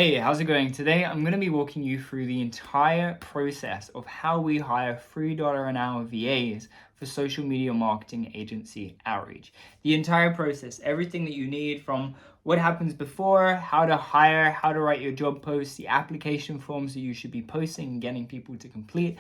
Hey, how's it going? Today I'm going to be walking you through the entire process of how we hire $3 an hour VAs for social media marketing agency outreach. The entire process, everything that you need from what happens before, how to hire, how to write your job posts, the application forms that you should be posting and getting people to complete,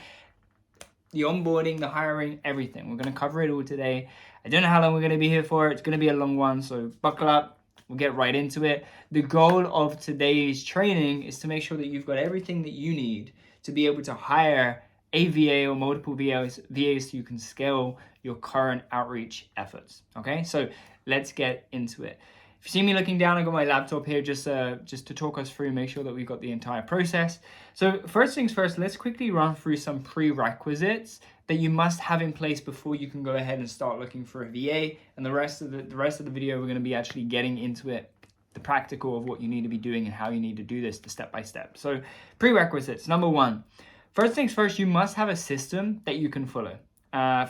the onboarding, the hiring, everything. We're going to cover it all today. I don't know how long we're going to be here for. It's going to be a long one, so buckle up. We'll get right into it. The goal of today's training is to make sure that you've got everything that you need to be able to hire a VA or multiple VAs so you can scale your current outreach efforts. Okay, so let's get into it. If you see me looking down, I got my laptop here just to talk us through, make sure that we've got the entire process. So first things first, let's quickly run through some prerequisites that you must have in place before you can go ahead and start looking for a VA. And the rest of the video, we're going to be actually getting into it, the practical of what you need to be doing and how you need to do this, the step by step. So prerequisites, number one, first things first, you must have a system that you can follow.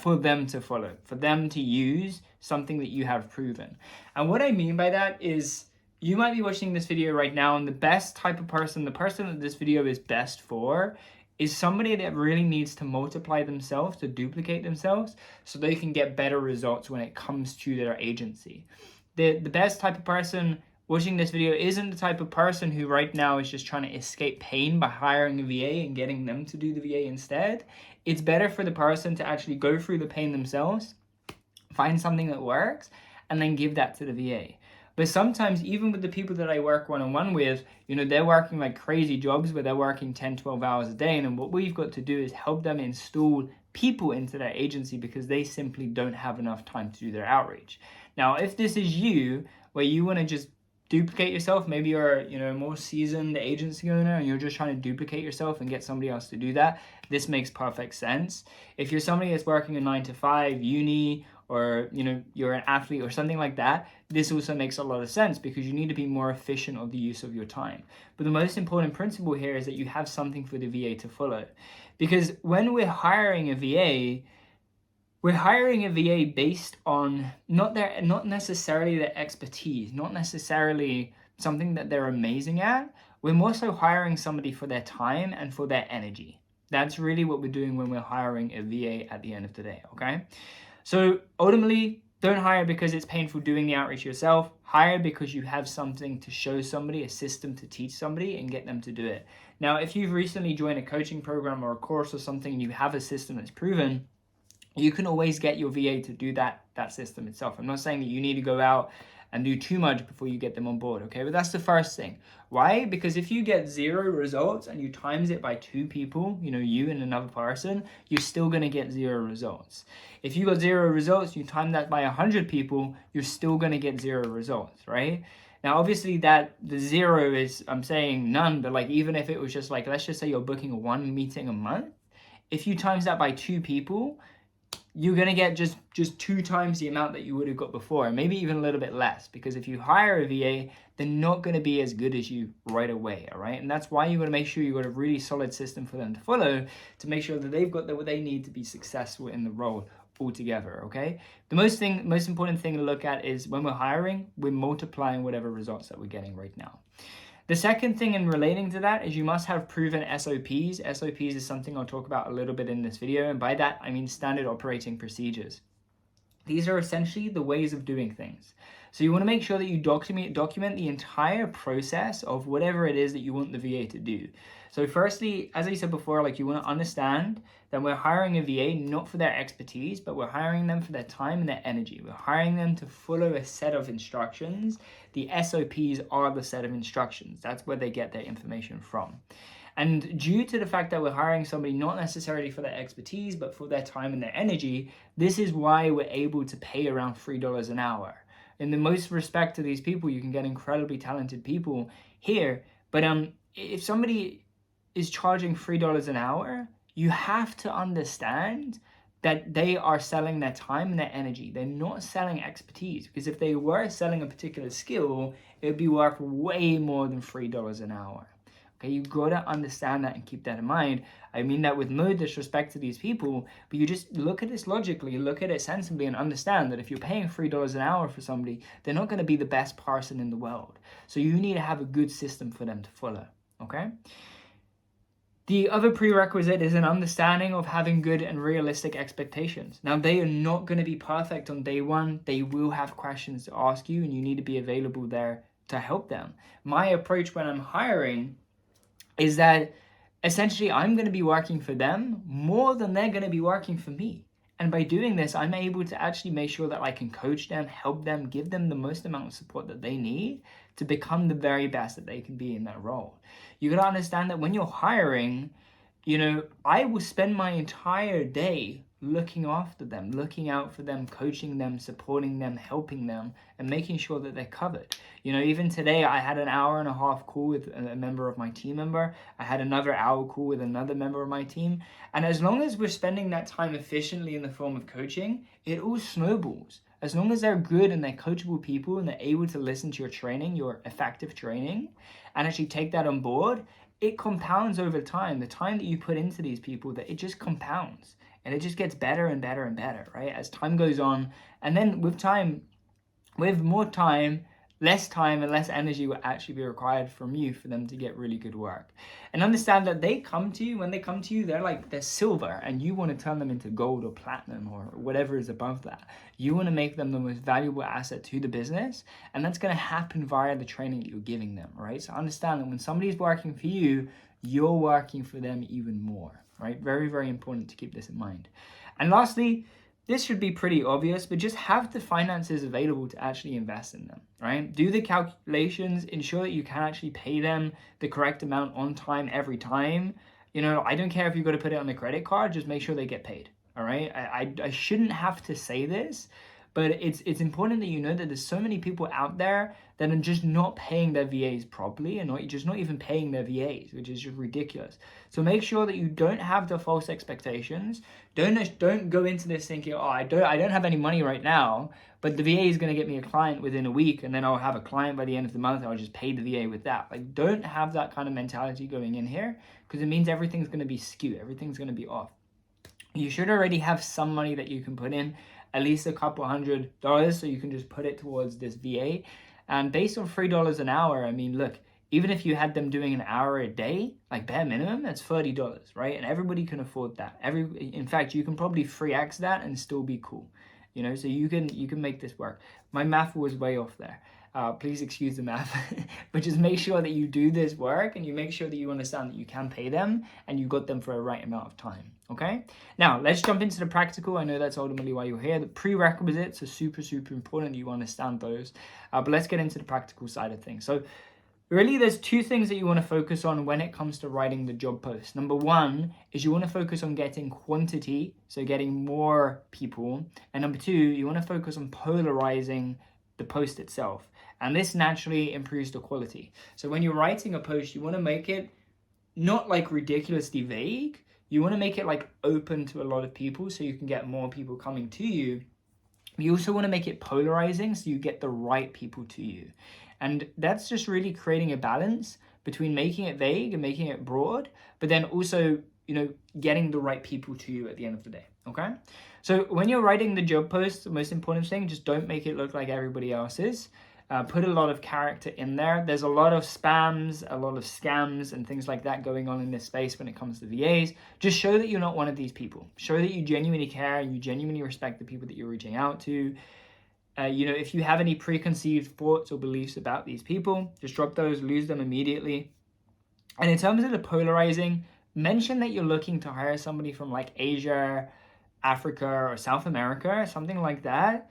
For them to follow, for them to use something that you have proven. And what I mean by that is you might be watching this video right now, and the best type of person, the person that this video is best for, is somebody that really needs to multiply themselves, to duplicate themselves, so they can get better results when it comes to their agency. The best type of person watching this video isn't the type of person who right now is just trying to escape pain by hiring a VA and getting them to do the VA instead. It's better for the person to actually go through the pain themselves, find something that works, and then give that to the VA. But sometimes, even with the people that I work one-on-one with, they're working like crazy jobs where they're working 10, 12 hours a day. And what we've got to do is help them install people into their agency because they simply don't have enough time to do their outreach. Now, if this is you, where you want to just duplicate yourself, maybe you're a more seasoned agency owner and you're just trying to duplicate yourself and get somebody else to do that, this makes perfect sense. If you're somebody that's working a 9-to-5 uni, or you're an athlete or something like that, this also makes a lot of sense because you need to be more efficient of the use of your time. But the most important principle here is that you have something for the VA to follow. Because when we're hiring a VA, we're hiring a VA based on not necessarily their expertise, not necessarily something that they're amazing at. We're more so hiring somebody for their time and for their energy. That's really what we're doing when we're hiring a VA at the end of the day, okay? So ultimately, don't hire because it's painful doing the outreach yourself. Hire because you have something to show somebody, a system to teach somebody and get them to do it. Now, if you've recently joined a coaching program or a course or something and you have a system that's proven, you can always get your VA to do that system itself. I'm not saying that you need to go out and do too much before you get them on board, okay? But that's the first thing. Why? Because if you get 0 results and you times it by 2 people, you and another person, you're still going to get 0 results. If you got 0 results, you time that by 100 people, you're still going to get 0 results, right? Now, obviously the 0 is, I'm saying none, but even if it was just let's just say you're booking 1 meeting a month, if you times that by 2 people, you're going to get just 2 times the amount that you would have got before, maybe even a little bit less, because if you hire a VA, they're not going to be as good as you right away, all right? And that's why you got to make sure you've got a really solid system for them to follow to make sure that they've got what they need to be successful in the role altogether, okay? The most important thing to look at is when we're hiring, we're multiplying whatever results that we're getting right now. The second thing in relating to that is you must have proven SOPs. SOPs is something I'll talk about a little bit in this video, and by that I mean standard operating procedures. These are essentially the ways of doing things. So you want to make sure that you document the entire process of whatever it is that you want the VA to do. So firstly, as I said before, you want to understand that we're hiring a VA not for their expertise, but we're hiring them for their time and their energy. We're hiring them to follow a set of instructions. The SOPs are the set of instructions. That's where they get their information from. And due to the fact that we're hiring somebody not necessarily for their expertise, but for their time and their energy, this is why we're able to pay around $3 an hour. In the most respect to these people, you can get incredibly talented people here. But if somebody is charging $3 an hour, you have to understand that they are selling their time and their energy. They're not selling expertise, because if they were selling a particular skill, it would be worth way more than $3 an hour. Okay, you gotta understand that and keep that in mind. I mean that with no disrespect to these people, but you just look at this logically, look at it sensibly, and understand that if you're paying $3 an hour for somebody, they're not gonna be the best person in the world. So you need to have a good system for them to follow, okay? The other prerequisite is an understanding of having good and realistic expectations. Now, they are not going to be perfect on day one. They will have questions to ask you, and you need to be available there to help them. My approach when I'm hiring is that essentially I'm going to be working for them more than they're going to be working for me. And by doing this, I'm able to actually make sure that I can coach them, help them, give them the most amount of support that they need to become the very best that they can be in that role. You got to understand that when you're hiring, I will spend my entire day looking after them, looking out for them, coaching them, supporting them, helping them, and making sure that they're covered. Even today, I had an 1.5-hour call with a member of my team member. I had another hour call with another member of my team. And as long as we're spending that time efficiently in the form of coaching, it all snowballs. As long as they're good and they're coachable people and they're able to listen to your training, your effective training, and actually take that on board, it compounds over time. The time that you put into these people, that it just compounds and it just gets better and better and better, right? As time goes on. And then with more time, less time and less energy will actually be required from you for them to get really good work. And understand that when they come to you, they're silver, and you want to turn them into gold or platinum or whatever is above that. You want to make them the most valuable asset to the business, and that's going to happen via the training that you're giving them, right? So understand that when somebody's working for you, you're working for them even more, right? Very, very important to keep this in mind. And lastly, this should be pretty obvious, but just have the finances available to actually invest in them, right? Do the calculations, ensure that you can actually pay them the correct amount on time every time. I don't care if you've got to put it on the credit card, just make sure they get paid, all right? I shouldn't have to say this, but it's important that you know that there's so many people out there that are just not paying their VAs properly and not even paying their VAs, which is just ridiculous. So make sure that you don't have the false expectations. Don't go into this thinking, I don't have any money right now, but the VA is going to get me a client within a week, and then I'll have a client by the end of the month. I'll just pay the VA with that. Don't have that kind of mentality going in here, because it means everything's going to be skewed. Everything's going to be off. You should already have some money that you can put in, at least a couple $100, so you can just put it towards this VA. And based on $3 an hour, I mean, look, even if you had them doing an hour a day, like bare minimum, that's $30, right? And everybody can afford that. In fact, you can probably 3x that and still be cool, so you can make this work. My math was way off there. Please excuse the math, but just make sure that you do this work and you make sure that you understand that you can pay them and you got them for a right amount of time, okay? Now, let's jump into the practical. I know that's ultimately why you're here. The prerequisites are super, super important that you understand those, but let's get into the practical side of things. So really, there's two things that you want to focus on when it comes to writing the job post. Number one is you want to focus on getting quantity, so getting more people. And number two, you want to focus on polarizing the post itself. And this naturally improves the quality. So when you're writing a post, you want to make it not ridiculously vague. You want to make it open to a lot of people so you can get more people coming to you. You also want to make it polarizing so you get the right people to you. And that's just really creating a balance between making it vague and making it broad, but then also, getting the right people to you at the end of the day, okay? So when you're writing the job post, the most important thing, just don't make it look like everybody else's. Put a lot of character in there. There's a lot of spams, a lot of scams and things like that going on in this space when it comes to VAs. Just show that you're not one of these people. Show that you genuinely care and you genuinely respect the people that you're reaching out to. If you have any preconceived thoughts or beliefs about these people, just drop those, lose them immediately. And in terms of the polarizing, mention that you're looking to hire somebody from Asia, Africa, or South America, something like that.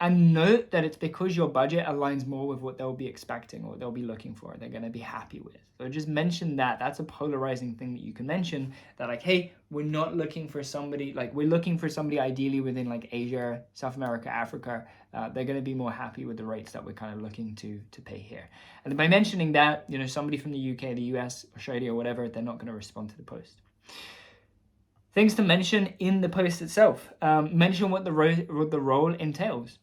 And note that it's because your budget aligns more with what they'll be expecting or what they'll be looking for, they're going to be happy with. So just mention that. That's a polarizing thing that you can mention, that hey, we're not looking for somebody, we're looking for somebody ideally within Asia, South America, Africa. They're going to be more happy with the rates that we're kind of looking to pay here. And by mentioning that, somebody from the UK, the US, Australia, or whatever, they're not going to respond to the post. Things to mention in the post itself. Mention what the role entails.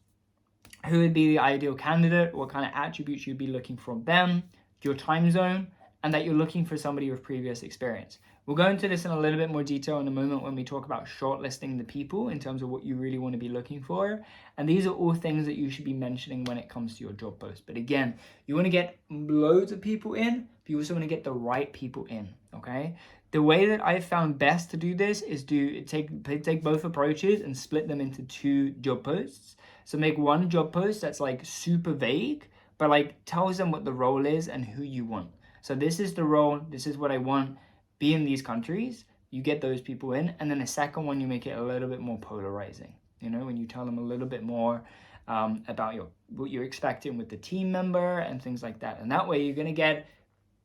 Who would be the ideal candidate, what kind of attributes you'd be looking from them, your time zone, and that you're looking for somebody with previous experience. We'll go into this in a little bit more detail in a moment when we talk about shortlisting the people in terms of what you really want to be looking for. And these are all things that you should be mentioning when it comes to your job post. But again, you want to get loads of people in, but you also want to get the right people in, okay? The way that I've found best to do this is to take both approaches and split them into 2 job posts. So make one job post that's like super vague, but like tells them what the role is and who you want. So this is the role, this is what I want, be in these countries. You get those people in, and then the second one, you make it a little bit more polarizing. You know, when you tell them a little bit more about what you're expecting with the team member and things like that. And that way you're going to get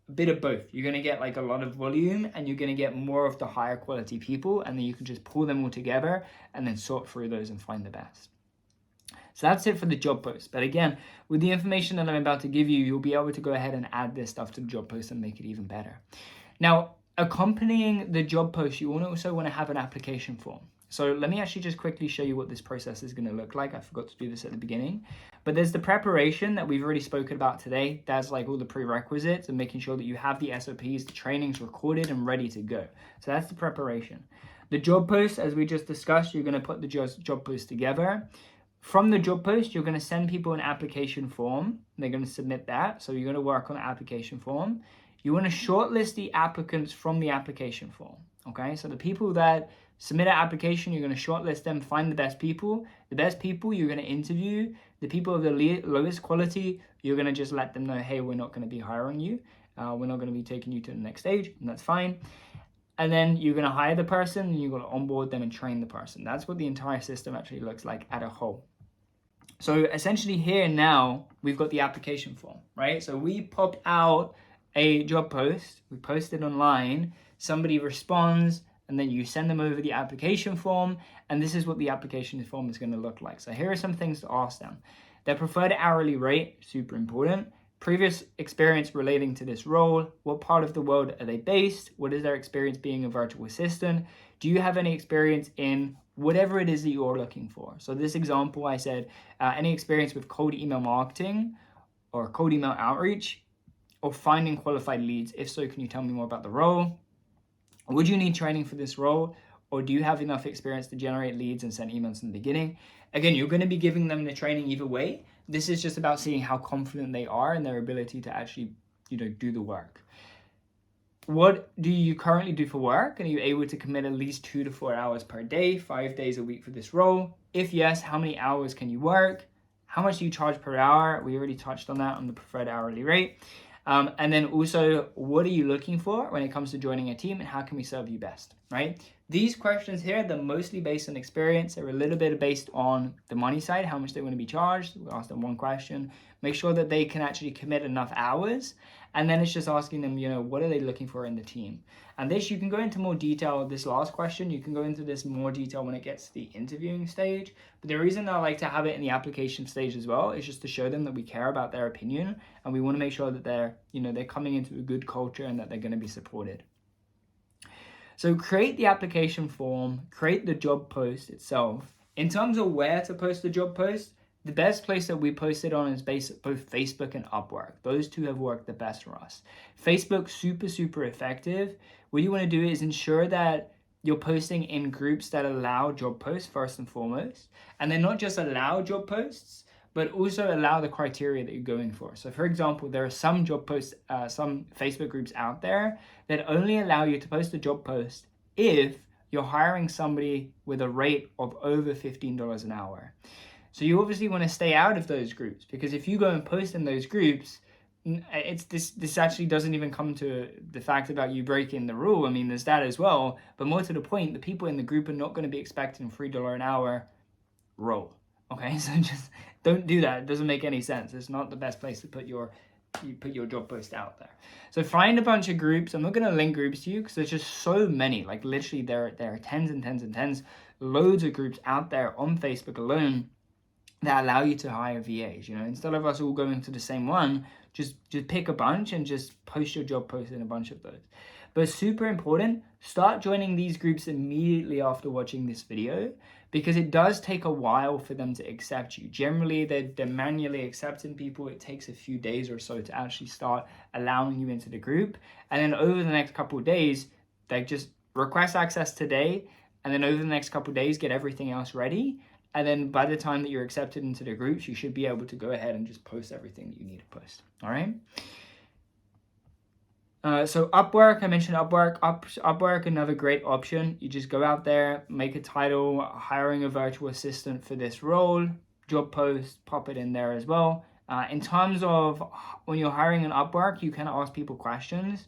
a bit of both. You're going to get like a lot of volume, and you're going to get more of the higher quality people, and then you can just pull them all together and then sort through those and find the best. So that's it for the job post. But again, with the information that I'm about to give you, you'll be able to go ahead and add this stuff to the job post and make it even better. Now, accompanying the job post, you also want to have an application form. So let me actually just quickly show you what this process is going to look like. I forgot to do this at the beginning. But there's the preparation that we've already spoken about today. That's like all the prerequisites and making sure that you have the SOPs, the trainings recorded and ready to go. So that's the preparation. The job post, as we just discussed, you're going to put the job post together. From the job post, you're going to send people an application form. They're going to submit that. So you're going to work on the application form. You want to shortlist the applicants from the application form. Okay, so the people that submit an application, you're going to shortlist them, find the best people. The best people you're going to interview. The people of the lowest quality, you're going to just let them know, hey, we're not going to be hiring you. We're not going to be taking you to the next stage, and that's fine. And then you're going to hire the person, and you're going to onboard them and train the person. That's what the entire system actually looks like at a whole. So essentially here now, we've got the application form, right? So we pop out a job post, we post it online, somebody responds, and then you send them over the application form, and this is what the application form is going to look like. So here are some things to ask them. Their preferred hourly rate, super important. Previous experience relating to this role. What part of the world are they based? What is their experience being a virtual assistant? Do you have any experience in whatever it is that you're looking for? So this example, I said, any experience with cold email marketing or cold email outreach or finding qualified leads? If so, can you tell me more about the role? Would you need training for this role? Or do you have enough experience to generate leads and send emails in the beginning? Again, you're going to be giving them the training either way. This is just about seeing how confident they are in their ability to actually, do the work. What do you currently do for work? And are you able to commit at least 2 to 4 hours per day, 5 days a week for this role? If yes, how many hours can you work? How much do you charge per hour? We already touched on that on the preferred hourly rate. And then also, what are you looking for when it comes to joining a team, and how can we serve you best, right? These questions here, they're mostly based on experience. They're a little bit based on the money side, how much they want to be charged. We ask them one question, make sure that they can actually commit enough hours. And then it's just asking them, what are they looking for in the team? And this, you can go into more detail. This last question, you can go into this more detail when it gets to the interviewing stage. But the reason I like to have it in the application stage as well is just to show them that we care about their opinion, and we want to make sure that they're coming into a good culture and that they're going to be supported. So create the application form, create the job post itself. In terms of where to post the job post, the best place that we post it on is both Facebook and Upwork. Those two have worked the best for us. Facebook, super, super effective. What you want to do is ensure that you're posting in groups that allow job posts first and foremost. And then not just allow job posts, but also allow the criteria that you're going for. So for example, there are some job posts, some Facebook groups out there that only allow you to post a job post if you're hiring somebody with a rate of over $15 an hour. So you obviously want to stay out of those groups, because if you go and post in those groups, this actually doesn't even come to the fact about you breaking the rule. I mean, there's that as well, but more to the point, the people in the group are not going to be expecting $3 an hour role. Okay, so just don't do that. It doesn't make any sense. It's not the best place to put your job post out there. So find a bunch of groups. I'm not going to link groups to you because there's just so many. Like literally there are tens and tens and tens, loads of groups out there on Facebook alone that allow you to hire VAs. Instead of us all going to the same one, just pick a bunch and just post your job post in a bunch of those. But super important, start joining these groups immediately after watching this video, because it does take a while for them to accept you. Generally, they're manually accepting people. It takes a few days or so to actually start allowing you into the group. And then over the next couple of days, they just request access today, and then over the next couple of days, get everything else ready. And then by the time that you're accepted into the groups, you should be able to go ahead and just post everything that you need to post. All right. So Upwork, I mentioned Upwork. Upwork, another great option. You just go out there, make a title, hiring a virtual assistant for this role, job post, pop it in there as well. In terms of when you're hiring an Upwork, you can ask people questions.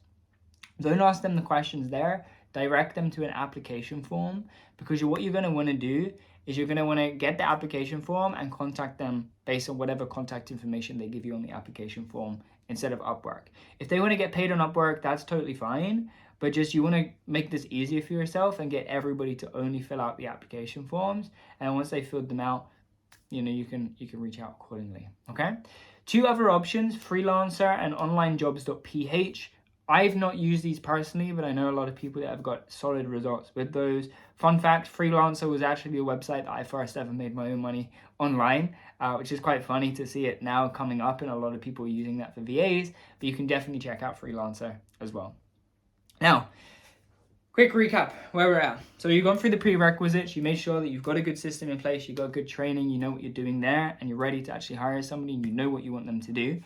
Don't ask them the questions there. Direct them to an application form, because what you're going to want to do is you're going to want to get the application form and contact them based on whatever contact information they give you on the application form instead of Upwork. If they want to get paid on Upwork, that's totally fine, but just you want to make this easier for yourself and get everybody to only fill out the application forms, and once they filled them out, you can reach out accordingly. Okay, 2 other options, Freelancer and onlinejobs.ph. I've not used these personally, but I know a lot of people that have got solid results with those. Fun fact, Freelancer was actually a website that I first ever made my own money online, which is quite funny to see it now coming up, and a lot of people are using that for VAs, but you can definitely check out Freelancer as well. Now, quick recap where we're at. So you've gone through the prerequisites, you made sure that you've got a good system in place, you've got good training, you know what you're doing there, and you're ready to actually hire somebody, and you know what you want them to do.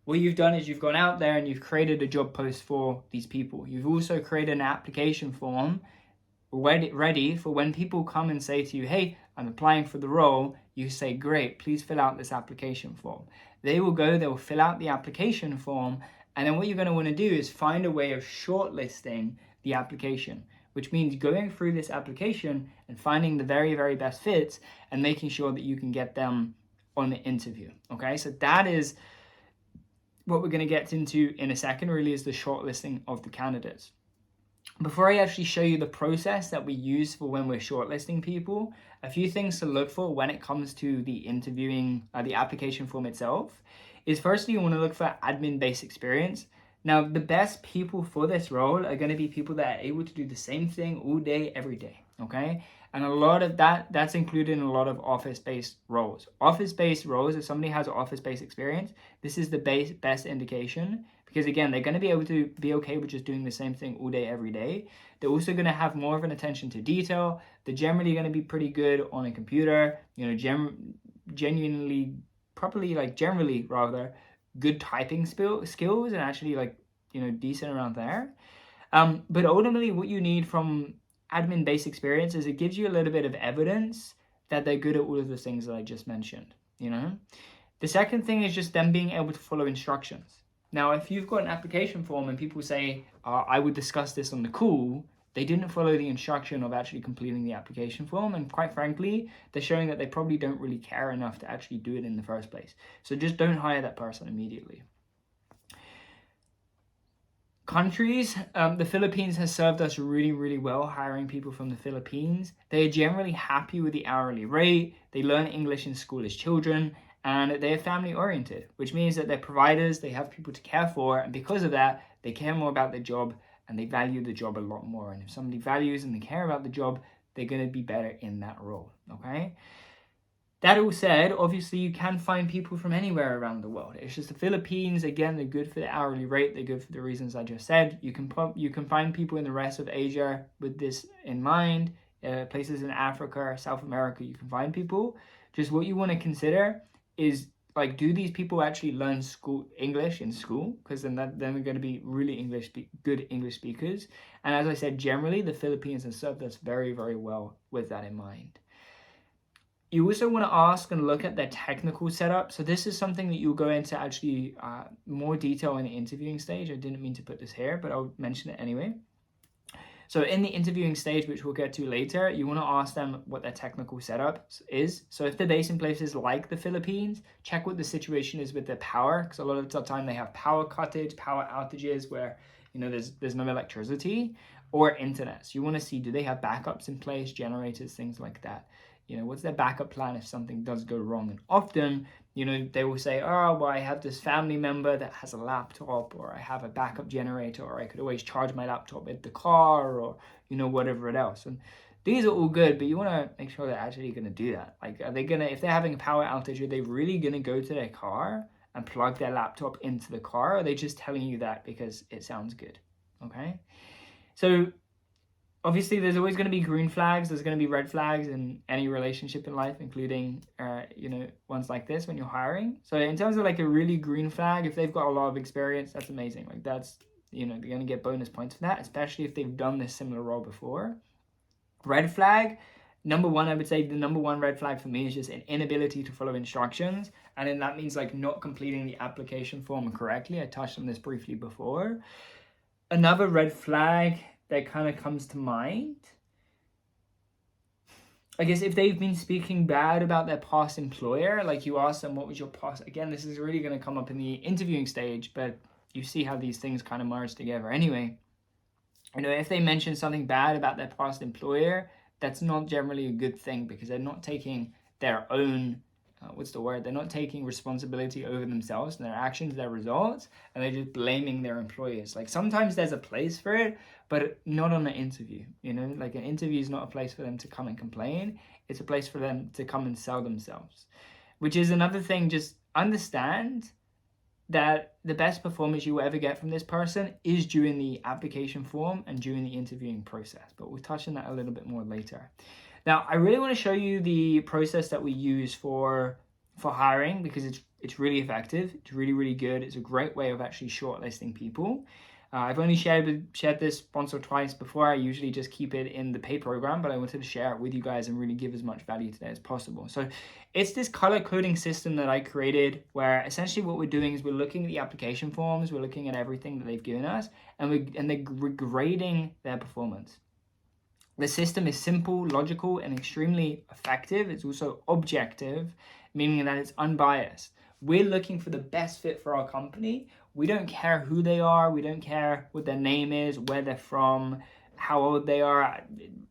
What you've done is you've gone out there and you've created a job post for these people. You've also created an application form ready for when people come and say to you, hey, I'm applying for the role. You say, great, please fill out this application form. They will fill out the application form. And then what you're going to want to do is find a way of shortlisting the application, which means going through this application and finding the very, very best fits and making sure that you can get them on the interview. Okay, so that is what we're going to get into in a second, really, is the shortlisting of the candidates. Before I actually show you the process that we use for when we're shortlisting people, a few things to look for when it comes to the interviewing, the application form itself, is firstly, you want to look for admin-based experience. Now, the best people for this role are going to be people that are able to do the same thing all day, every day, okay? And a lot of that's included in a lot of office-based roles. Office-based roles, if somebody has office-based experience, this is the best indication, because again, they're going to be able to be okay with just doing the same thing all day, every day. They're also going to have more of an attention to detail. They're generally going to be pretty good on a computer, generally good typing skills, and actually decent around there. But ultimately what you need from admin-based experience is it gives you a little bit of evidence that they're good at all of the things that I just mentioned, The second thing is just them being able to follow instructions. Now, if you've got an application form and people say, I would discuss this on the call, they didn't follow the instruction of actually completing the application form, and quite frankly, they're showing that they probably don't really care enough to actually do it in the first place. So just don't hire that person immediately. Countries, the Philippines has served us really, really well hiring people from the Philippines. They are generally happy with the hourly rate. They learn English in school as children, and they're family oriented, which means that they're providers, they have people to care for, and because of that, they care more about their job and they value the job a lot more. And if somebody values and they care about the job, they're going to be better in that role, okay? That all said, obviously you can find people from anywhere around the world. It's just the Philippines, again, they're good for the hourly rate. They're good for the reasons I just said. You can find people in the rest of Asia with this in mind. Places in Africa, South America, you can find people. Just what you want to consider is, do these people actually learn English in school? Because then they're going to be really good English speakers. And as I said, generally the Philippines has served us very, very well with that in mind. You also want to ask and look at their technical setup. So this is something that you'll go into actually more detail in the interviewing stage. I didn't mean to put this here, but I'll mention it anyway. So in the interviewing stage, which we'll get to later, you want to ask them what their technical setup is. So if they're based in places like the Philippines, check what the situation is with their power, because a lot of the time they have power cuttage, power outages where there's no electricity or internet. So you want to see, do they have backups in place, generators, things like that. What's their backup plan if something does go wrong? And often, they will say, oh, well, I have this family member that has a laptop, or I have a backup generator, or I could always charge my laptop at the car, or, whatever else. And These are all good, but you want to make sure they're actually going to do that. Like, are they going to, if they're having a power outage, are they really going to go to their car and plug their laptop into the car? Or are they just telling you that because it sounds good? Okay. So obviously there's always going to be green flags. There's going to be red flags in any relationship in life, including, ones like this when you're hiring. So in terms of like a really green flag, if they've got a lot of experience, that's amazing. Like that's, they're going to get bonus points for that, especially if they've done this similar role before. Red flag, number one, I would say the number one red flag for me is just an inability to follow instructions. And then that means like not completing the application form correctly. I touched on this briefly before. Another red flag that kind of comes to mind, I guess if they've been speaking bad about their past employer, like you ask them, what was your past? Again, this is really going to come up in the interviewing stage, but you see how these things kind of merge together anyway. If they mention something bad about their past employer, that's not generally a good thing because they're not taking their own, they're not taking responsibility over themselves and their actions, their results, and they're just blaming their employers. Like sometimes there's a place for it, but not on an interview. Like an interview is not a place for them to come and complain. It's a place for them to come and sell themselves, which is another thing. Just understand that the best performance you will ever get from this person is during the application form and during the interviewing process. But we'll touch on that a little bit more later. Now, I really want to show you the process that we use for hiring because it's really effective. It's really, really good. It's a great way of actually shortlisting people. I've only shared this once or twice before. I usually just keep it in the paid program, but I wanted to share it with you guys and really give as much value today as possible. So it's this color coding system that I created where essentially what we're doing is we're looking at the application forms, we're looking at everything that they've given us, and they're grading their performance. The system is simple, logical, and extremely effective. It's also objective, meaning that it's unbiased. We're looking for the best fit for our company. We don't care who they are. We don't care what their name is, where they're from, how old they are.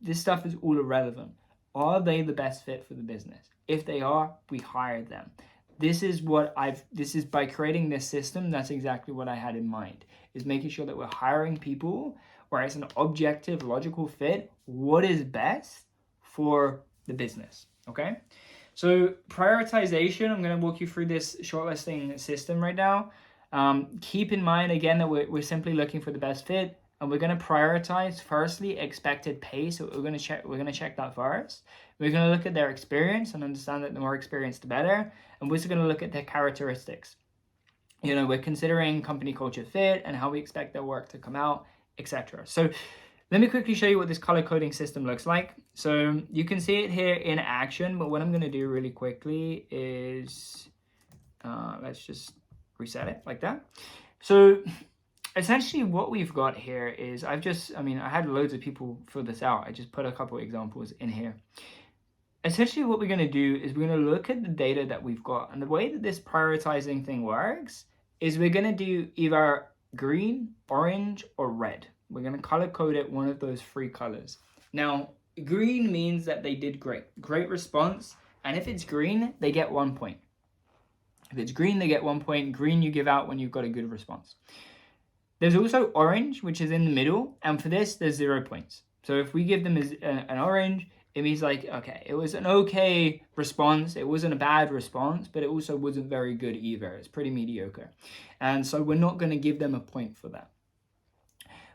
This stuff is all irrelevant. Are they the best fit for the business? If they are, we hire them. This is by creating this system, that's exactly what I had in mind, is making sure that we're hiring people where it's an objective, logical fit. What is best for the business, okay? So prioritization, I'm going to walk you through this shortlisting system right now. Keep in mind, again, that we're simply looking for the best fit, and we're going to prioritize, firstly, expected pay. So we're going to check that first. We're going to look at their experience and understand that the more experience, the better. And we're also going to look at their characteristics. We're considering company culture fit and how we expect their work to come out, etc. So let me quickly show you what this color coding system looks like. So you can see it here in action, but what I'm going to do really quickly is, let's just reset it like that. So essentially what we've got here is, I had loads of people fill this out. I just put a couple examples in here. Essentially what we're going to do is we're going to look at the data that we've got. And the way that this prioritizing thing works is we're going to do either green, orange, or red. We're going to color code it one of those three colors. Now, green means that they did great response. And if it's green, they get 1 point. If it's green, they get 1 point. Green you give out when you've got a good response. There's also orange, which is in the middle. And for this, there's 0 points. So if we give them an orange, it means like, okay, it was an okay response. It wasn't a bad response, but it also wasn't very good either. It's pretty mediocre. And so we're not going to give them a point for that.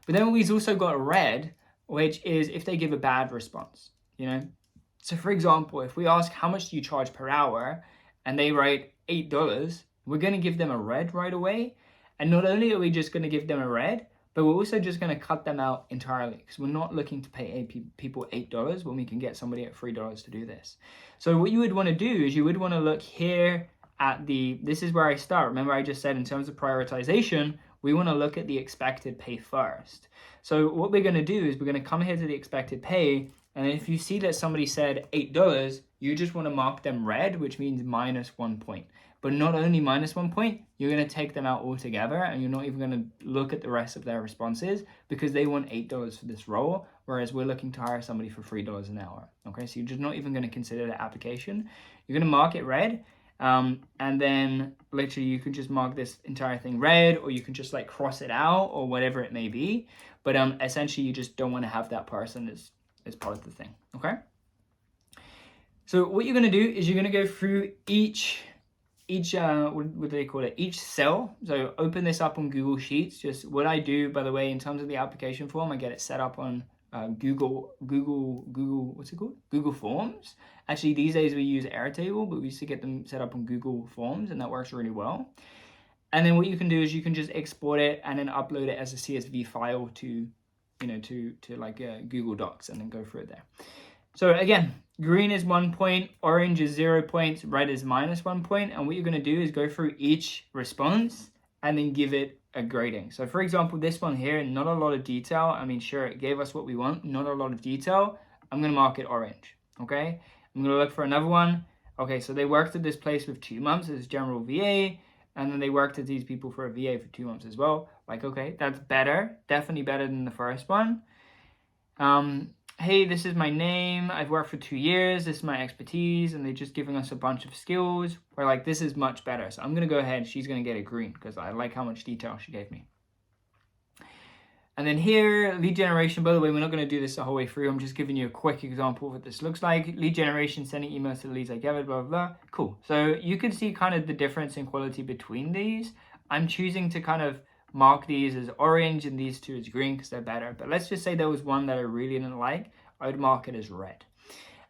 But then we've also got red, which is if they give a bad response, So for example, if we ask how much do you charge per hour and they write $8, we're going to give them a red right away. And not only are we just going to give them a red, but we're also just going to cut them out entirely because we're not looking to pay people $8 when we can get somebody at $3 to do this. So what you would want to do is you would want to look here at this is where I start. Remember I just said in terms of prioritization, we want to look at the expected pay first. So what we're going to do is we're going to come here to the expected pay. And if you see that somebody said $8, you just want to mark them red, which means minus 1 point. But not only minus 1 point, you're going to take them out altogether and you're not even going to look at the rest of their responses because they want $8 for this role, whereas we're looking to hire somebody for $3 an hour. Okay, so you're just not even going to consider the application. You're going to mark it red, and then literally you can just mark this entire thing red, or you can just like cross it out or whatever it may be. But essentially you just don't want to have that person as is part of the thing, okay? So what you're going to do is you're going to go through each what do they call it? Each cell. So open this up on Google Sheets. Just what I do, by the way, in terms of the application form, I get it set up on Google, what's it called? Google Forms. Actually, these days we use Airtable, but we used to get them set up on Google Forms, and that works really well. And then what you can do is you can just export it and then upload it as a CSV file to, to like Google Docs, and then go through it there. So again, green is 1 point, orange is 0 points, red is -1 point. And what you're going to do is go through each response and then give it a grading. So for example, this one here, not a lot of detail. I mean, sure, it gave us what we want, not a lot of detail. I'm going to mark it orange, okay? I'm going to look for another one. Okay, so they worked at this place with 2 months as general VA, and then they worked at these people for a VA for 2 months as well. Like, okay, that's better, definitely better than the first one. Hey, this is my name, I've worked for 2 years, this is my expertise, and they're just giving us a bunch of skills. We're like, this is much better. So I'm going to go ahead, she's going to get a green because I like how much detail she gave me. And then here, lead generation, by the way, we're not going to do this the whole way through. I'm just giving you a quick example of what this looks like. Lead generation, sending emails to the leads I gathered, blah, blah, blah. Cool. So you can see kind of the difference in quality between these. I'm choosing to kind of mark these as orange and these two as green because they're better. But let's just say there was one that I really didn't like. I would mark it as red.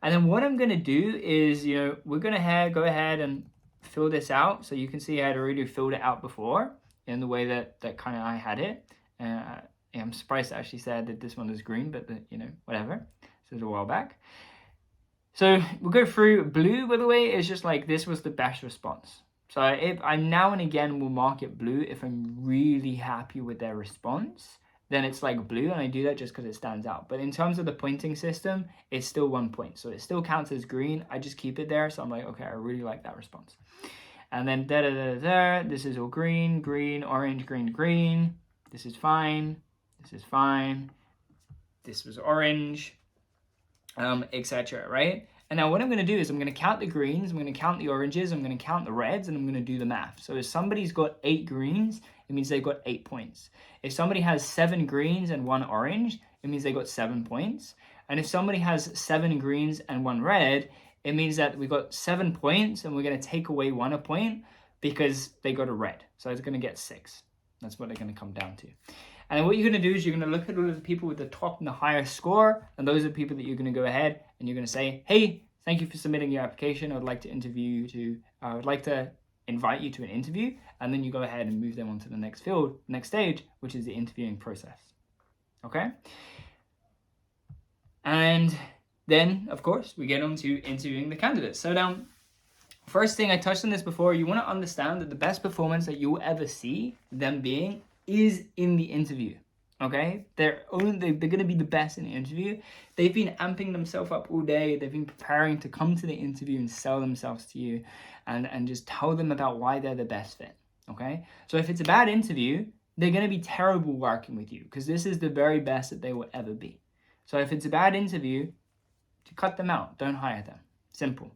And then what I'm going to do is, we're going to go ahead and fill this out. So you can see I had already filled it out before in the way that kind of I had it. I'm surprised it actually said that this one is green, but whatever. This is a while back. So we'll go through. Blue, by the way, is just like this was the best response. So if I now and again will mark it blue if I'm really happy with their response, then it's like blue, and I do that just because it stands out. But in terms of the pointing system, it's still 1 point. So it still counts as green. I just keep it there. So I'm like, okay, I really like that response. And then this is all green, green, orange, green, green. This is fine. This is fine. This was orange, etc. Right? And now what I'm going to do is I'm going to count the greens, I'm going to count the oranges, I'm going to count the reds, and I'm going to do the math. So if somebody's got 8 greens, it means they've got 8 points. If somebody has 7 greens and 1 orange, it means they got 7 points. And if somebody has 7 greens and 1 red, it means that we got 7 points, and we're going to take away 1 point because they got a red. So it's going to get 6. That's what they're going to come down to. And what you're going to do is you're going to look at all of the people with the top and the highest score, and those are people that you're going to go ahead and you're going to say, hey, thank you for submitting your application. I would like to invite you to an interview, and then you go ahead and move them on to the next stage, which is the interviewing process. Okay? And then, of course, we get on to interviewing the candidates. So now, first thing, I touched on this before, you want to understand that the best performance that you'll ever see them being is in the interview. Okay, they're going to be the best in the interview. They've been amping themselves up all day. They've been preparing to come to the interview and sell themselves to you, and just tell them about why they're the best fit. Okay, so if it's a bad interview, they're going to be terrible working with you because this is the very best that they will ever be. So if it's a bad interview, to cut them out, don't hire them. Simple.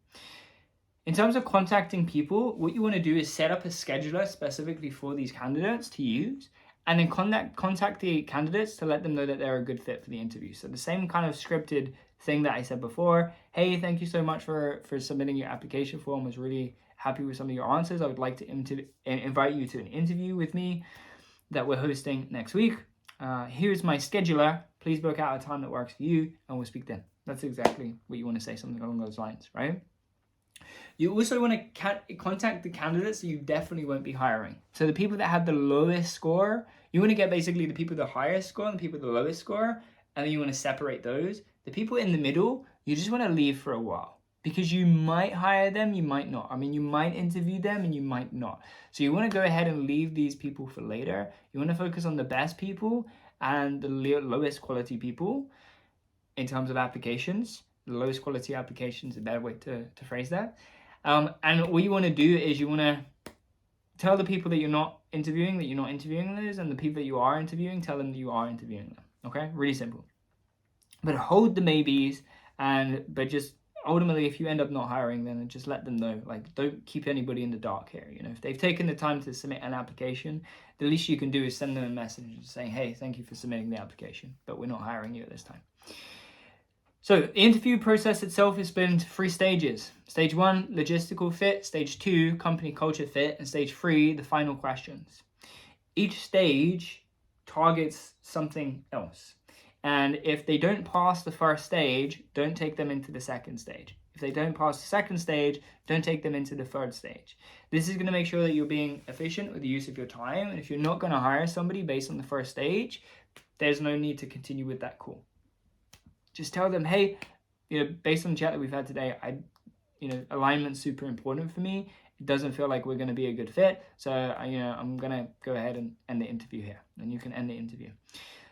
In terms of contacting people, what you want to do is set up a scheduler specifically for these candidates to use, and then contact the candidates to let them know that they're a good fit for the interview. So the same kind of scripted thing that I said before. Hey, thank you so much for submitting your application form. I was really happy with some of your answers. I would like to invite you to an interview with me that we're hosting next week. Here's my scheduler. Please book out a time that works for you, and we'll speak then. That's exactly what you want to say, something along those lines, right? You also want to contact the candidates that you definitely won't be hiring. So the people that have the lowest score, you want to get basically the people with the highest score and the people with the lowest score, and then you want to separate those. The people in the middle, you just want to leave for a while because you might hire them, you might not. I mean, you might interview them and you might not. So you want to go ahead and leave these people for later. You want to focus on the best people and the lowest quality people in terms of applications. The lowest quality applications is a better way to phrase that. And what you want to do is you want to tell the people that you're not interviewing those, and the people that you are interviewing, tell them that you are interviewing them. Okay, really simple. But hold the maybes, but just ultimately, if you end up not hiring them, then just let them know. Like, don't keep anybody in the dark here. If they've taken the time to submit an application, the least you can do is send them a message saying, hey, thank you for submitting the application, but we're not hiring you at this time. So the interview process itself is split into 3 stages. Stage 1, logistical fit. Stage 2, company culture fit. And stage 3, the final questions. Each stage targets something else. And if they don't pass the first stage, don't take them into the second stage. If they don't pass the second stage, don't take them into the third stage. This is going to make sure that you're being efficient with the use of your time. And if you're not going to hire somebody based on the first stage, there's no need to continue with that call. Just tell them, hey, based on the chat that we've had today, alignment's super important for me. It doesn't feel like we're going to be a good fit. So, I'm going to go ahead and end the interview here. And you can end the interview.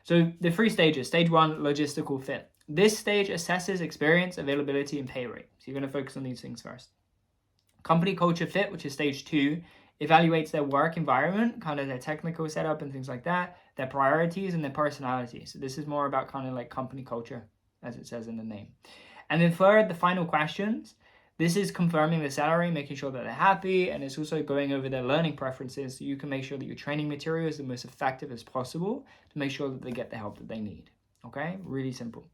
So the 3 stages. Stage 1, logistical fit. This stage assesses experience, availability, and pay rate. So you're going to focus on these things first. Company culture fit, which is stage 2, evaluates their work environment, kind of their technical setup and things like that, their priorities and their personality. So this is more about kind of like company culture, as it says in the name. And then third, the final questions. This is confirming the salary, making sure that they're happy, and it's also going over their learning preferences so you can make sure that your training material is the most effective as possible to make sure that they get the help that they need. Okay, really simple.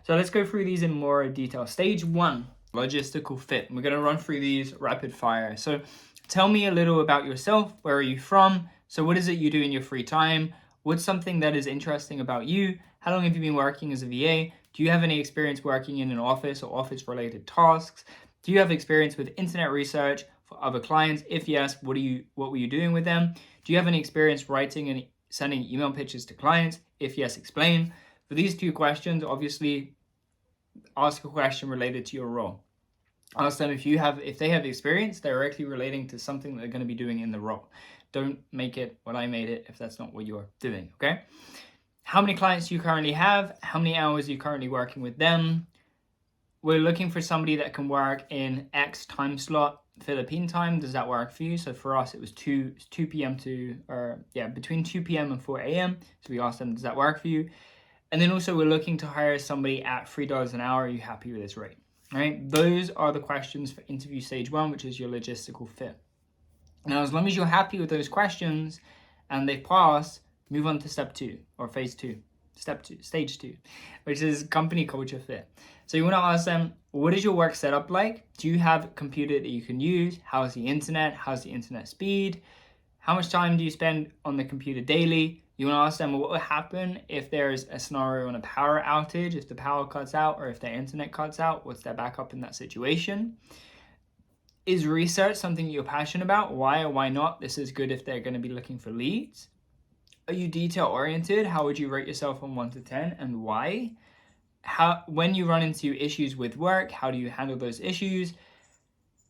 So let's go through these in more detail. Stage 1, logistical fit. We're going to run through these rapid fire. So tell me a little about yourself. Where are you from? So what is it you do in your free time? What's something that is interesting about you? How long have you been working as a VA? Do you have any experience working in an office or office-related tasks? Do you have experience with internet research for other clients? If yes, what were you doing with them? Do you have any experience writing and sending email pitches to clients? If yes, explain. For these 2 questions, obviously, ask a question related to your role. Ask them if they have experience directly relating to something that they're going to be doing in the role. Don't make it what I made it if that's not what you're doing, okay? How many clients do you currently have? How many hours are you currently working with them? We're looking for somebody that can work in X time slot, Philippine time. Does that work for you? So for us, it was 2 p.m. between 2 p.m. and 4 a.m. So we asked them, does that work for you? And then also we're looking to hire somebody at $3 an hour. Are you happy with this rate? All right. Those are the questions for interview stage 1, which is your logistical fit. Now, as long as you're happy with those questions and they pass, move on to step 2 or phase 2. Stage 2, which is company culture fit. So you want to ask them, what is your work setup like? Do you have a computer that you can use? How's the internet? How's the internet speed? How much time do you spend on the computer daily? You want to ask them what will happen if there's a scenario on a power outage, if the power cuts out or if their internet cuts out, what's their backup in that situation? Is research something you're passionate about? Why or why not? This is good if they're going to be looking for leads. Are you detail oriented? How would you rate yourself on 1 to 10 and why? When you run into issues with work, how do you handle those issues?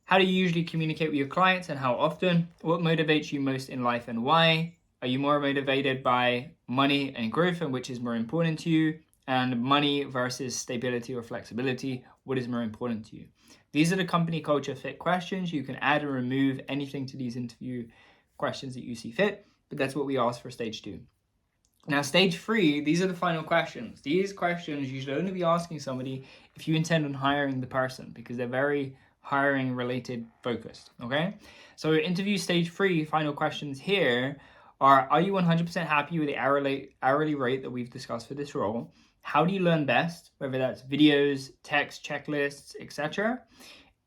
How do you usually communicate with your clients and how often? What motivates you most in life and why? Are you more motivated by money and growth, and which is more important to you? And money versus stability or flexibility, what is more important to you? These are the company culture fit questions. You can add or remove anything to these interview questions that you see fit, but that's what we ask for stage 2. Now, stage 3, these are the final questions. These questions you should only be asking somebody if you intend on hiring the person, because they're very hiring related focused, okay? So interview stage 3, final questions here are you 100% happy with the hourly rate that we've discussed for this role? How do you learn best, whether that's videos, text, checklists, etc.?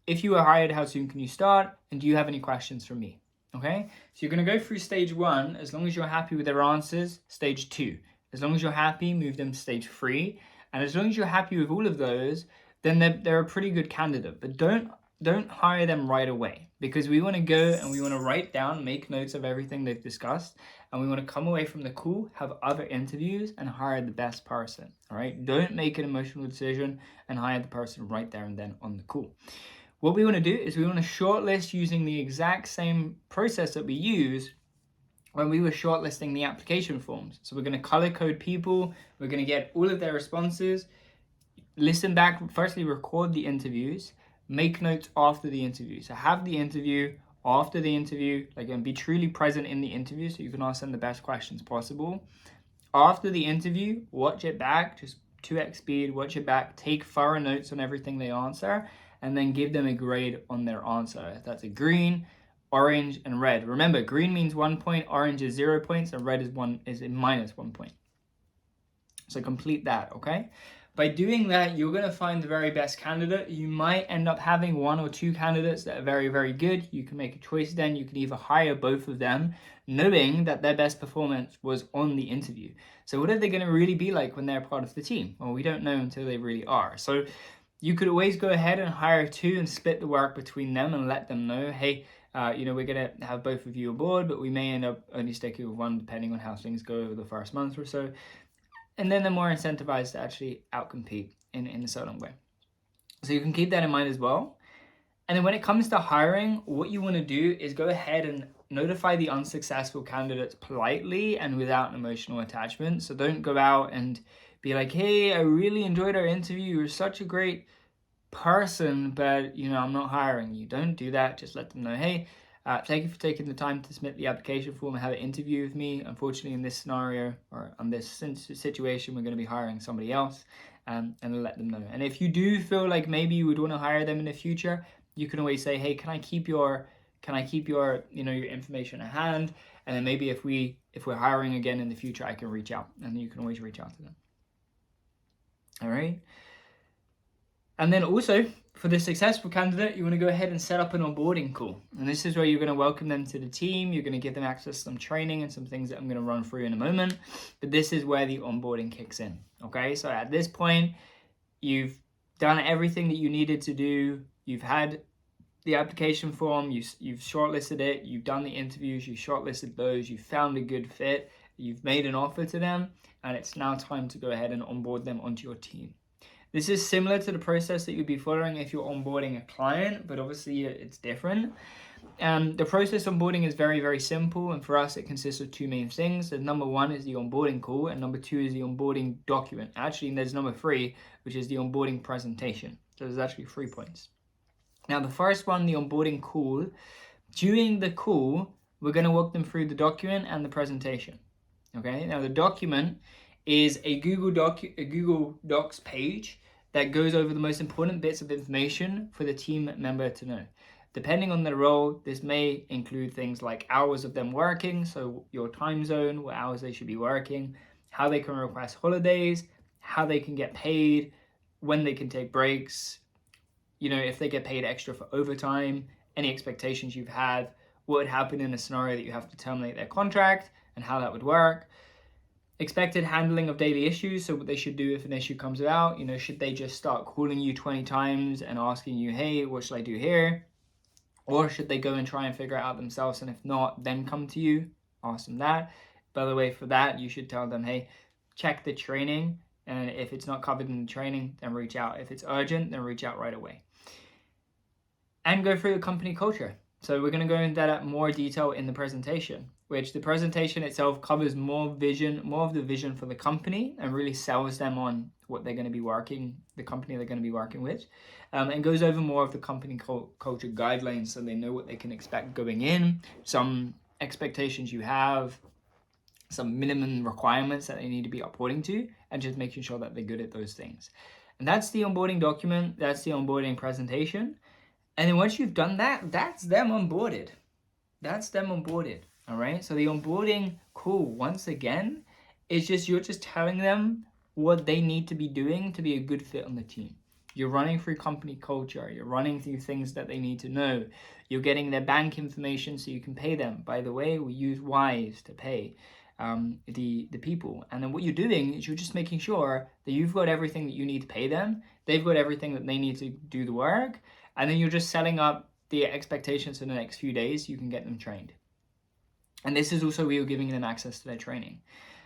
If you were hired, how soon can you start? And do you have any questions for me? Okay, so you're going to go through stage 1. As long as you're happy with their answers, stage 2. As long as you're happy, move them to stage 3. And as long as you're happy with all of those, then they're a pretty good candidate. But don't hire them right away, because we want to go and we want to write down, make notes of everything they've discussed, and we want to come away from the call, have other interviews, and hire the best person. All right, don't make an emotional decision and hire the person right there and then on the call. What we want to do is we want to shortlist using the exact same process that we use when we were shortlisting the application forms. So we're going to color code people. We're going to get all of their responses, listen back, firstly record the interviews, make notes after the interview. So have the interview, after the interview, and be truly present in the interview so you can ask them the best questions possible. After the interview, watch it back, just 2x speed, watch it back, take thorough notes on everything they answer, and then give them a grade on their answer. That's a green, orange, and red. Remember, green means 1 point, orange is 0 points, and red is minus 1 point. So complete that, okay? By doing that, you're going to find the very best candidate. You might end up having 1 or 2 candidates that are very, very good. You can make a choice then. You can either hire both of them, knowing that their best performance was on the interview. So what are they going to really be like when they're part of the team? Well, we don't know until they really are. So you could always go ahead and hire 2 and split the work between them and let them know, hey, we're going to have both of you aboard, but we may end up only sticking with one depending on how things go over the first month or so. And then they're more incentivized to actually outcompete in a certain way. So you can keep that in mind as well. And then when it comes to hiring, what you want to do is go ahead and notify the unsuccessful candidates politely and without an emotional attachment. So don't go out and be like, hey, I really enjoyed our interview. You're such a great person, but I'm not hiring you. Don't do that. Just let them know, hey, thank you for taking the time to submit the application form and have an interview with me. Unfortunately, in this scenario or on this situation, we're going to be hiring somebody else, and let them know. And if you do feel like maybe you would want to hire them in the future, you can always say, hey, can I keep your your information at hand? And then maybe if we're hiring again in the future, I can reach out, and you can always reach out to them. All right. And then also, for the successful candidate, you want to go ahead and set up an onboarding call. And this is where you're going to welcome them to the team. You're going to give them access to some training and some things that I'm going to run through in a moment. But this is where the onboarding kicks in. Okay, so at this point, you've done everything that you needed to do. You've had the application form, you've shortlisted it, you've done the interviews, you've shortlisted those, you've found a good fit, you've made an offer to them, and it's now time to go ahead and onboard them onto your team. This is similar to the process that you'd be following if you're onboarding a client, but obviously it's different. The process onboarding is very, very simple, and for us it consists of 2 main things. So number 1 is the onboarding call, and number 2 is the onboarding document. Actually, there's number 3, which is the onboarding presentation. So there's actually 3 points. Now the first one, the onboarding call, during the call, we're going to walk them through the document and the presentation. Okay, now the document is a Google Docs page that goes over the most important bits of information for the team member to know. Depending on the role, this may include things like hours of them working, so your time zone, what hours they should be working, how they can request holidays, how they can get paid, when they can take breaks, if they get paid extra for overtime, any expectations you've had, what would happen in a scenario that you have to terminate their contract and how that would work. Expected handling of daily issues, so what they should do if an issue comes about, should they just start calling you 20 times and asking you, hey, what should I do here? Or should they go and try and figure it out themselves, and if not, then come to you, ask them that. By the way, for that, you should tell them, hey, check the training, and if it's not covered in the training, then reach out. If it's urgent, then reach out right away. And go through the company culture. So we're going to go into that in more detail in the presentation, which the presentation itself covers more of the vision for the company and really sells them on what they're going to be the company they're going to be working with, and goes over more of the company culture guidelines so they know what they can expect going in, some expectations you have, some minimum requirements that they need to be upholding to, and just making sure that they're good at those things. And that's the onboarding document, that's the onboarding presentation. And then once you've done that, that's them onboarded. All right. So the onboarding call, once again, is you're just telling them what they need to be doing to be a good fit on the team. You're running through company culture. You're running through things that they need to know. You're getting their bank information so you can pay them. By the way, we use Wise to pay the people. And then what you're doing is you're just making sure that you've got everything that you need to pay them. They've got everything that they need to do the work. And then you're just setting up the expectations for the next few days so you can get them trained. And this is also where you're giving them access to their training.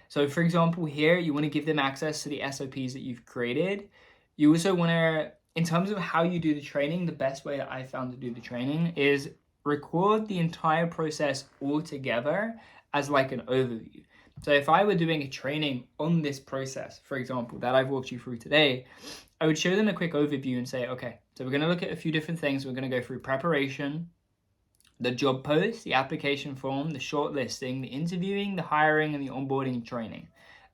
So for example, here, you want to give them access to the SOPs that you've created. You also want to, in terms of how you do the training, the best way that I found to do the training is record the entire process all together as like an overview. So if I were doing a training on this process, for example, that I've walked you through today, I would show them a quick overview and say, okay, so we're going to look at a few different things. We're going to go through preparation, the job post, the application form, the shortlisting, the interviewing, the hiring, and the onboarding training.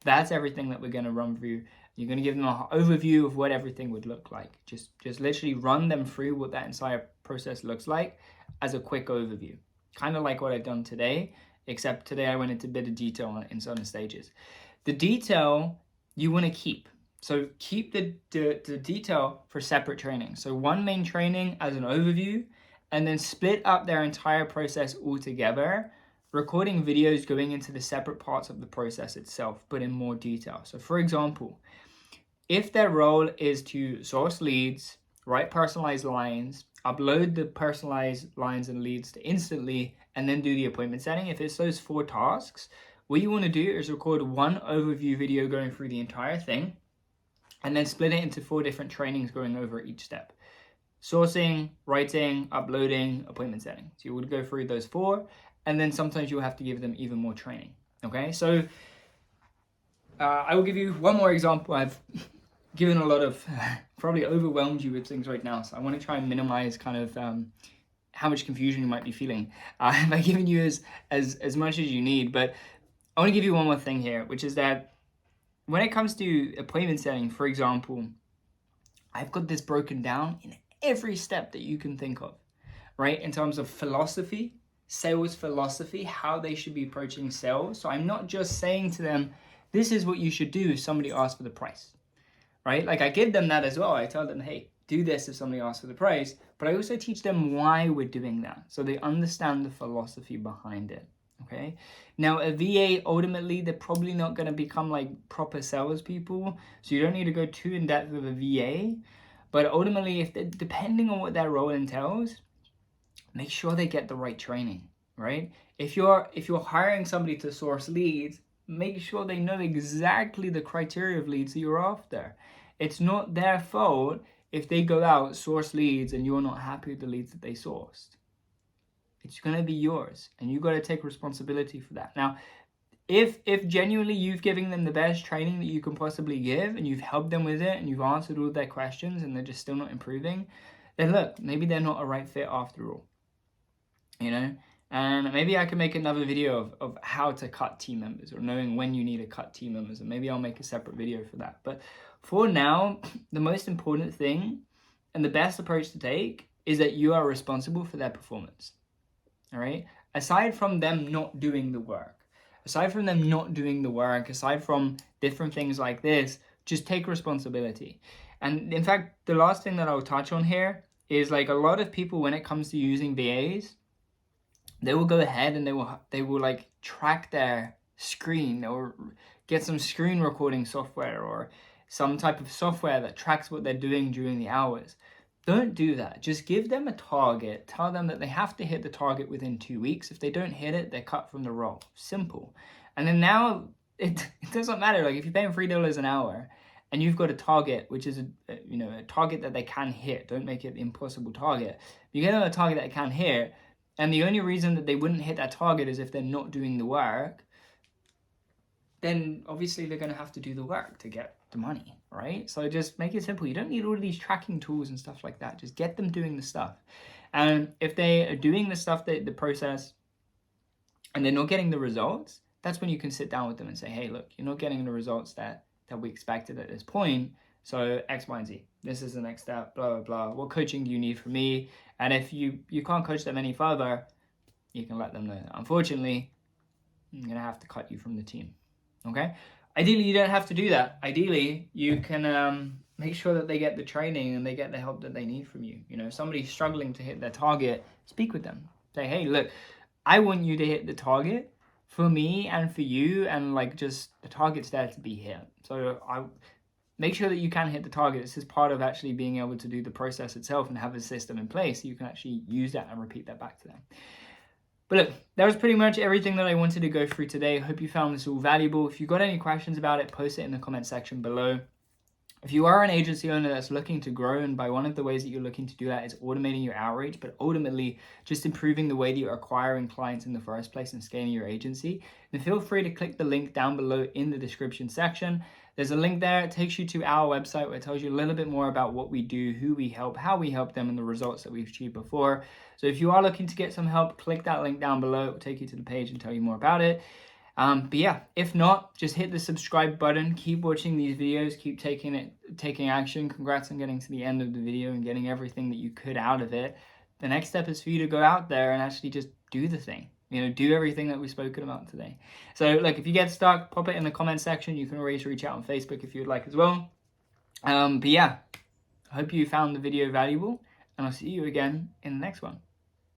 That's everything that we're going to run through. You're going to give them an overview of what everything would look like. Just literally run them through what that entire process looks like as a quick overview. Kind of like what I've done today, except today I went into a bit of detail in certain stages. The detail you want to keep. So keep the detail for separate training. So one main training as an overview, and then split up their entire process altogether, recording videos going into the separate parts of the process itself, but in more detail. So for example, if their role is to source leads, write personalized lines, upload the personalized lines and leads to Instantly, and then do the appointment setting, if it's those 4 tasks, what you want to do is record one overview video going through the entire thing, and then split it into 4 different trainings going over each step. Sourcing, writing, uploading, appointment setting. So you would go through those 4, and then sometimes you'll have to give them even more training. Okay, so I will give you one more example. I've given a lot of, probably overwhelmed you with things right now, so I want to try and minimize kind of how much confusion you might be feeling by giving you as much as you need. But I want to give you one more thing here, which is that when it comes to appointment setting, for example, I've got this broken down in every step that you can think of, right? In terms of philosophy, sales philosophy, how they should be approaching sales. So I'm not just saying to them, this is what you should do if somebody asks for the price, right? Like I give them that as well. I tell them, hey, do this if somebody asks for the price, but I also teach them why we're doing that, so they understand the philosophy behind it. Okay. Now a VA, ultimately, they're probably not going to become like proper salespeople, so you don't need to go too in depth with a VA. But ultimately, if depending on what their role entails, make sure they get the right training, right? If you're hiring somebody to source leads, make sure they know exactly the criteria of leads that you're after. It's not their fault if they go out, source leads, and you're not happy with the leads that they sourced. It's going to be yours, and you've got to take responsibility for that. Now, if genuinely you've given them the best training that you can possibly give, and you've helped them with it, and you've answered all their questions, and they're just still not improving, then look, maybe they're not a right fit after all, you know? And maybe I can make another video of how to cut team members, or knowing when you need to cut team members, and maybe I'll make a separate video for that. But for now, the most important thing and the best approach to take is that you are responsible for their performance. All right. Aside from them not doing the work, aside from different things like this, just take responsibility. And in fact, the last thing that I'll touch on here is like a lot of people, when it comes to using VAs, they will go ahead and they will like track their screen, or get some screen recording software, or some type of software that tracks what they're doing during the hours. Don't do that. Just give them a target. Tell them that they have to hit the target within 2 weeks. If they don't hit it, they're cut from the role. Simple. And then now it doesn't matter. Like if you're paying $3 an hour and you've got a target, which is a target that they can hit. Don't make it the impossible target. You get them a target that they can hit, and the only reason that they wouldn't hit that target is if they're not doing the work, then obviously they're going to have to do the work to get the money, right? So just make it simple. You don't need all of these tracking tools and stuff like that. Just get them doing the stuff. And if they are doing the stuff, the process, and they're not getting the results, that's when you can sit down with them and say, hey, look, you're not getting the results that we expected at this point. So X, Y, and Z. This is the next step, blah, blah, blah. What coaching do you need from me? And if you can't coach them any further, you can let them know that, unfortunately, I'm going to have to cut you from the team. Okay? Ideally, you don't have to do that. Ideally, you can make sure that they get the training and they get the help that they need from you. You know, if somebody's struggling to hit their target, speak with them. Say, hey, look, I want you to hit the target for me and for you, and like just the target's there to be hit. So I make sure that you can hit the target. This is part of actually being able to do the process itself and have a system in place so you can actually use that and repeat that back to them. But look, that was pretty much everything that I wanted to go through today. I hope you found this all valuable. If you've got any questions about it, post it in the comment section below. If you are an agency owner that's looking to grow, and by one of the ways that you're looking to do that is automating your outreach, but ultimately just improving the way that you're acquiring clients in the first place and scaling your agency, then feel free to click the link down below in the description section. There's a link there. It takes you to our website where it tells you a little bit more about what we do, who we help, how we help them, and the results that we've achieved before. So if you are looking to get some help, click that link down below. It will take you to the page and tell you more about it. But yeah, if not, just hit the subscribe button. Keep watching these videos. Keep taking action. Congrats on getting to the end of the video and getting everything that you could out of it. The next step is for you to go out there and actually just do the thing. You know, do everything that we've spoken about today. So, like, if you get stuck, pop it in the comment section. You can always reach out on Facebook if you would like as well. But yeah, I hope you found the video valuable, and I'll see you again in the next one.